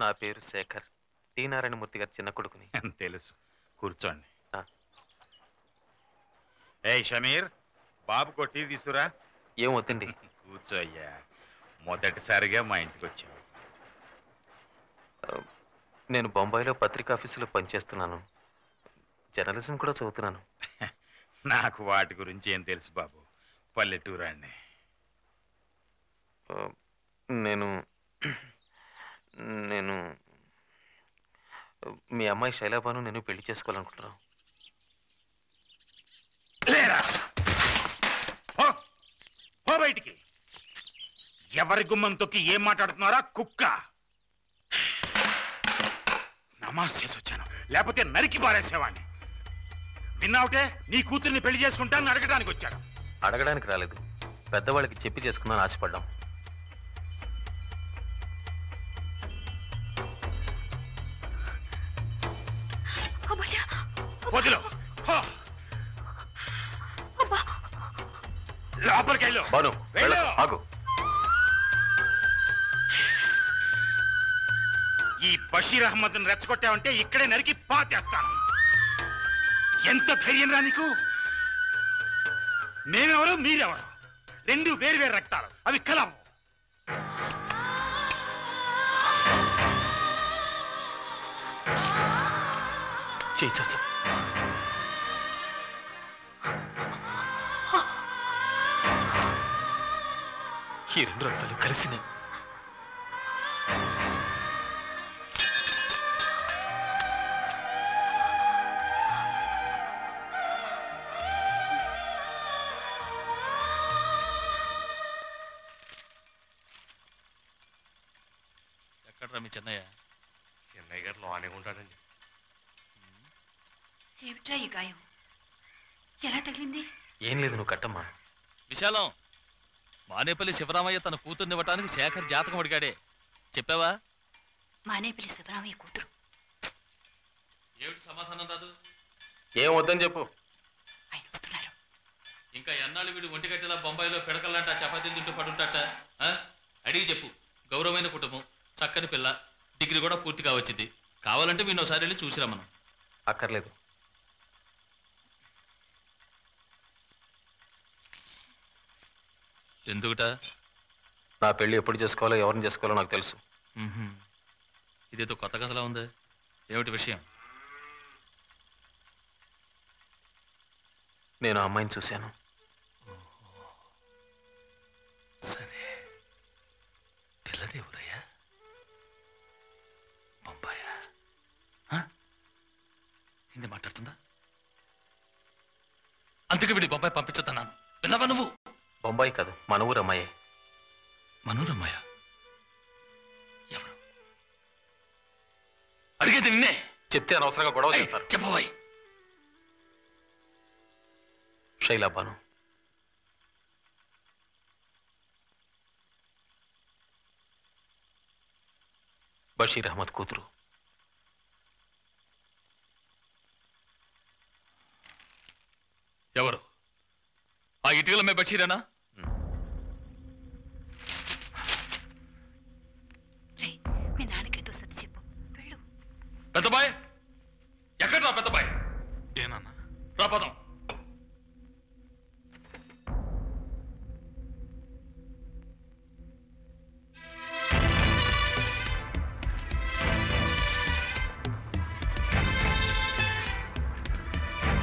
నా పేరు శేఖర్, టి నారాయణమూర్తి గారి చిన్న కొడుకుని. తెలుసు, కూర్చోండి. ఏయ్ షమీర్, బాబుకో టీ తీసురా. ఏం వద్దండి. కూర్చో అయ్యా, మొదటిసారిగా మా ఇంటికి వచ్చావు. నేను బొంబాయిలో పత్రికా ఆఫీసులో పనిచేస్తున్నాను, జర్నలిజం కూడా చదువుతున్నాను. నాకు వాటి గురించి ఏం తెలుసు బాబు, పల్లెటూరాన్ని. నేను నేను మీ అమ్మాయి శైలాబాను నేను పెళ్లి చేసుకోవాలనుకుంటున్నాను. బయటికి ఎవరి గుమ్మం తొక్కి ఏం మాట్లాడుతున్నారా కుక్క? నమాజ్ చేసి వచ్చాను, లేకపోతే నరికి పారేసేవాడిని. విన్నావుటే, నీ కూతుర్ని పెళ్లి చేసుకుంటానని అడగడానికి వచ్చాడు. అడగడానికి రాలేదు, పెద్దవాళ్ళకి చెప్పి చేసుకున్నాను ఆశపడ్డాం. వదిలో, లోపలికి వెళ్ళు. బాను, ఆగు. ఈ బషీర్ అహ్మద్ రెచ్చగొట్టావంటే ఇక్కడే నరికి పాతేస్తాను. ఎంత ధైర్యం రా నీకు? నేనెవరు, మీరెవరు? రెండు వేరు వేరు రక్తాలు, అవి కలవు. చేయించచ్చు. ఈ రెండు రక్తాలు కలిసినాయి. ఎక్కడ్రా మీ చెన్నయ్య? చెన్నయ్య గారు లోనే ఉంటాడండి. ఏమిట్రా ఈ గాయం? ఎలా తగిలింది? ఏం లేదు, నువ్వు కట్టమ్మా. విశాలం, మానేపల్లి శివరామయ్య తన కూతుర్నివ్వటానికి శేఖర్ జాతకం అడిగాడే, చెప్పావా? మానేపల్లి శివరామయ్య కూతురు. ఏమిటి సమాధానం రాదు? ఏం వద్దని చెప్పు. ఆయన వస్తున్నారు. ఇంకా ఎన్నాళ్ళు వీడు ఒంటిగట్టెలా బొంబాయిలో పిడకల్లాంట చపాతీలు తింటూ పడుంటాట? అడిగి చెప్పు. గౌరవమైన కుటుంబం, చక్కని పిల్ల, డిగ్రీ కూడా పూర్తిగా వచ్చింది. కావాలంటే వీడిని ఒకసారి వెళ్ళి చూసిరా. మనం అక్కర్లేదు. ఎందుకుట? నా పెళ్లి ఎప్పుడు చేసుకోవాలో ఎవరిని చేసుకోవాలో నాకు తెలుసు. ఇదేదో కొత్త కథలా ఉంది. ఏమిటి విషయం? నేను ఆ అమ్మాయిని చూశాను. సరే, పిల్లది ఊరయ్యా? బొంబాయా? హిందీ మాట్లాడుతుందా? అందుకే వీడి బొంబాయి పంపించద్దన్నాను, విన్నావా నువ్వు? బొంబాయి కాదు, మన ఊరు అమ్మాయే. మనూరమ్మాయ? ఎవరు? అడిగేది నిన్నే. చెప్తే అనవసరంగా గొడవ చేస్తారు. చెప్పవాయి. శైలాబాను. బషీర్ అహ్మద్ కూతురు. ఎవరు? ఆ ఇటీవల మే బషీరేనా? మీ నాన్నకేదో సర్ది చెప్పు, వెళ్ళు. పెద్దబాయ్, ఎక్కడ రా పెద్దబాయ్? ఏనన్నా? రా పదం.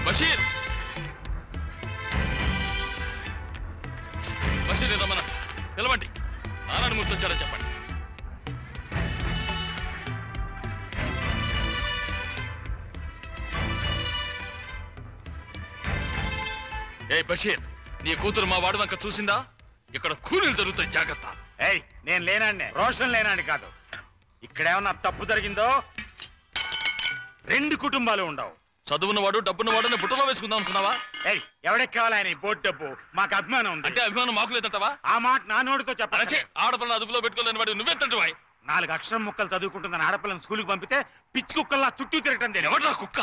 బషీర్, బషీర్ రమ్మన పిలవండి. నారాయణమూర్తి వచ్చారని చెప్పండి. ఏ బషీర్, నీ కూతురు మా వాడు వంక చూసిందా? ఇక్కడ కూలీలు జరుగుతాయి, జాగ్రత్త. ఏయ్, నేను లేనాడినే, రోషన్ లేనాడి కాదు. ఇక్కడేమన్నా తప్పు జరిగిందో రెండు కుటుంబాలు ఉండవు. చదువున్నవాడు డబ్బున్నవాడు బుట్టలో వేసుకుందాం అనుకున్నావా? ఏయ్, ఎవడెక్కావాలి ఆయన బోట్ డబ్బు? మాకు అభిమానం ఉంది. అంటే అభిమానం మాకు లేదంటావా? ఆ మాట నా నోటితో చెప్పాలి. ఆడపిల్ల అదుపులో పెట్టుకోలేని వాడు నువ్వెంతంటే? 4 అక్షరం ముక్కలు చదువుకుంటున్న ఆడపిల్లని స్కూల్కి పంపితే పిచ్చి కుక్కల్లా చుట్టూ తిరగటం. ఎవడ్రా కుక్క?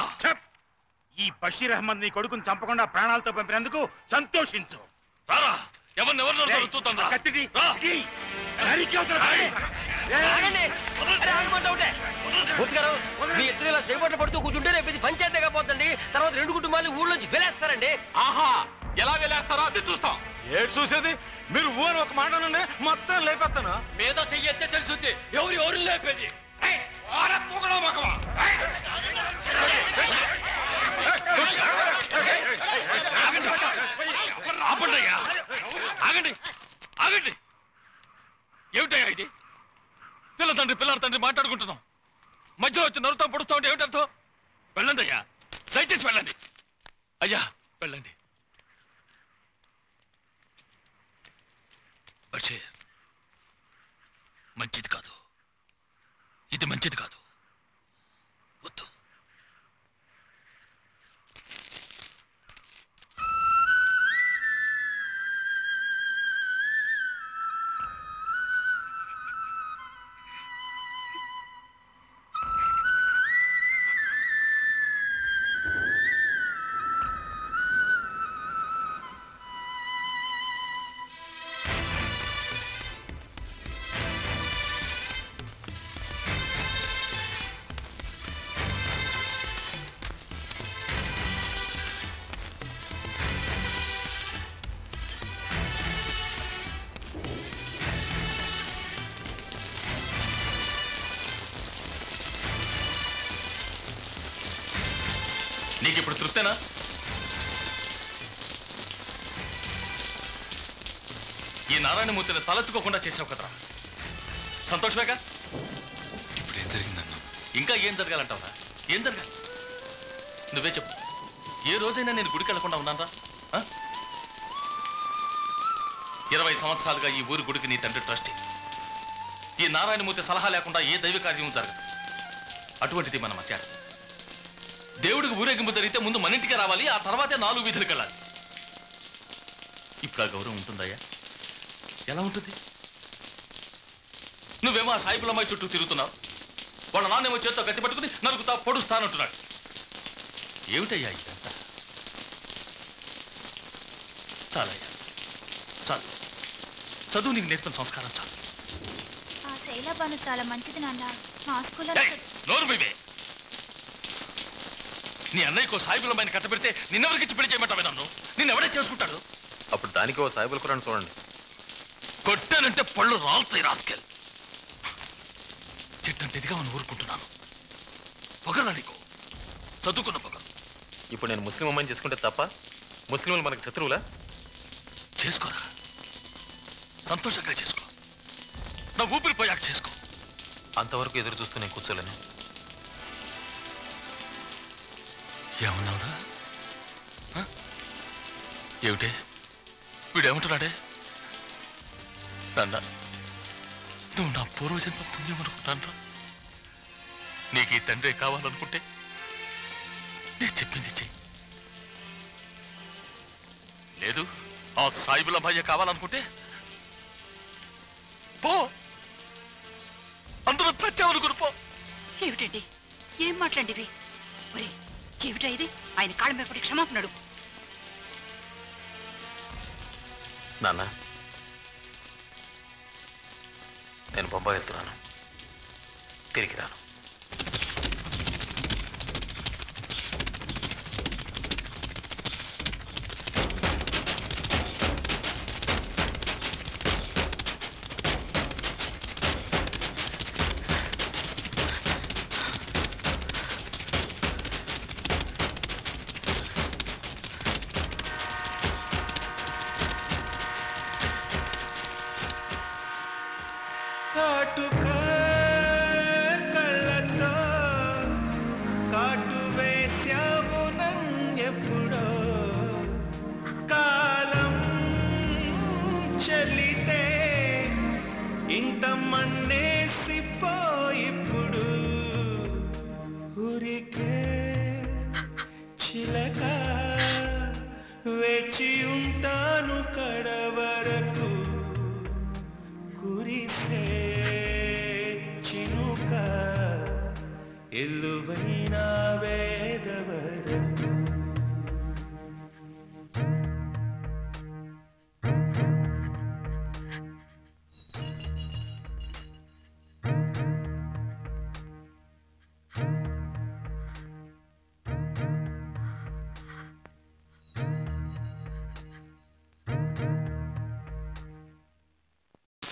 ఈ బషీర్ అహ్మద్ నీ కొడుకుని చంపకుండా ప్రాణాలతో పంపినందుకు సంతోషించు. రారా, ఎవరిని చూద్దాం. గారు మీ ఇద్దరు ఇలా సేపట్లు పడుతూ కూర్చుంటే రేపు ఇది పంచాయతీగా పోతుంది. తర్వాత 2 కుటుంబాలు ఊళ్ళోంచి వెళ్ళేస్తారండి. ఆహా ఎలా వెళ్ళేస్తారో అది చూస్తాం. ఏడు చూసేది మీరు ఊరు ఒక మాట నుండి మొత్తం లేపేస్తాను. మీద చెయ్యొస్తే తెలుసుద్ది ఎవరు లేపేది. ఆపండియ్యా, ఆగండి ఆగండి. ఏమిటయ్యా ఇది? పిల్ల తండ్రి మాట్లాడుకుంటున్నాం. మధ్యలో వచ్చి నరుతా పొడుస్తా ఉంటే ఏమిటర్థం? వెళ్ళండి అయ్యా, దయచేసి వెళ్ళండి. అయ్యా వెళ్ళండి. బషీర్, మంచిది కాదు, ఇది మంచిది కాదు, వద్దు. నీకు ఇప్పుడు తృప్తేనా? ఈ నారాయణమూర్తిని తలెత్తుకోకుండా చేసావు కదరా, సంతోషమేగా? ఇప్పుడు ఏం జరిగిందన్నా? ఇంకా ఏం జరగాలంటావా? ఏం జరగాలి నువ్వే చెప్పు. ఏ రోజైనా నేను గుడికి వెళ్లకుండా ఉన్నానరా? 20 సంవత్సరాలుగా ఈ ఊరి గుడికి నీ తండ్రి ట్రస్టీ. ఈ నారాయణమూర్తి సలహా లేకుండా ఏ దైవ కార్యం జరగదు. అటువంటిది మన మధ్య. దేవుడికి ఊరేగింపు జరిగితే ముందు మన ఇంటికి రావాలి, ఆ తర్వాతే 4 వీధులకు వెళ్ళాలి. ఇప్పుడు ఆ గౌరవం ఉంటుందయ్యా? ఎలా ఉంటుంది? నువ్వేమో ఆ సాయిబులమ్మాయి చుట్టూ తిరుగుతున్నావు, వాళ్ళ నాన్నేమో చేత్తో కత్తి పట్టుకుని నరుకుతా పొడుస్తానంటున్నాడు. ఏమిటయ్యా ఇదంతా? చాలయ్యా చాలు. చదువు నీకు నేర్పిన సంస్కారం చాలు. ఆ శైలబాను చాలా మంచిది నాన్న. మా స్కూల్లో నోరు మీవే. నీ అన్నయ్యకు సాయిబులమ్మాయిని కట్టబెడితే నిన్నెవరికిచ్చి పెళ్లి చేయమంటావే నన్ను? నిన్నెవడే చేసుకుంటాడు? అప్పుడు దానికి ఓ సాయిబుల కురాన్ చూడండి. కొట్టానంటే పళ్ళు రాలుతాయి రాస్కెల్. చెట్టంత ఎదిగామని ఊరుకుంటున్నాను. పొగరా నీకు, చదువుకున్న పొగరు. ఇప్పుడు నేను ముస్లిం అమ్మాయిని చేసుకుంటే తప్ప? ముస్లింలు మనకు శత్రువులా? చేసుకోరా, సంతోషంగా చేసుకో. నా ఊపిరి పోయాక చేసుకో. అంతవరకు ఎదురు చూస్తూ నేను కూర్చోలేను. ఏమన్నావురా? ఏమిటే వీడేమంటున్నాడే? నాన్న, నువ్వు నా పూర్వజన్మ పుణ్యం అనుకుంటాను. నీకు ఈ తండ్రి కావాలనుకుంటే నేను చెప్పింది చెయ్యి. లేదు, ఆ సాయిబుల భయ్య కావాలనుకుంటే పో, అందరూ చచ్చావనుకుని పో. ఏమిటండి ఏం మాట్లాడివి? ఒరే ఏమిటా ఇది? ఆయన కాళ్ళ మీద పడి క్షమాపణడు. నాన్న, నేను బొంబాయి వెళ్తున్నాను, తిరిగి రాను. కాటుక కళ్ళతో కాటు వేశావు నన్నెప్పుడో, కాలం చెల్లితే ఇంత మన్నేసిపోయిప్పుడు, ఊరికే చిలక వేచి ఉంటాను కడవరకు, కురిసే చినుక ఎల్లువైనా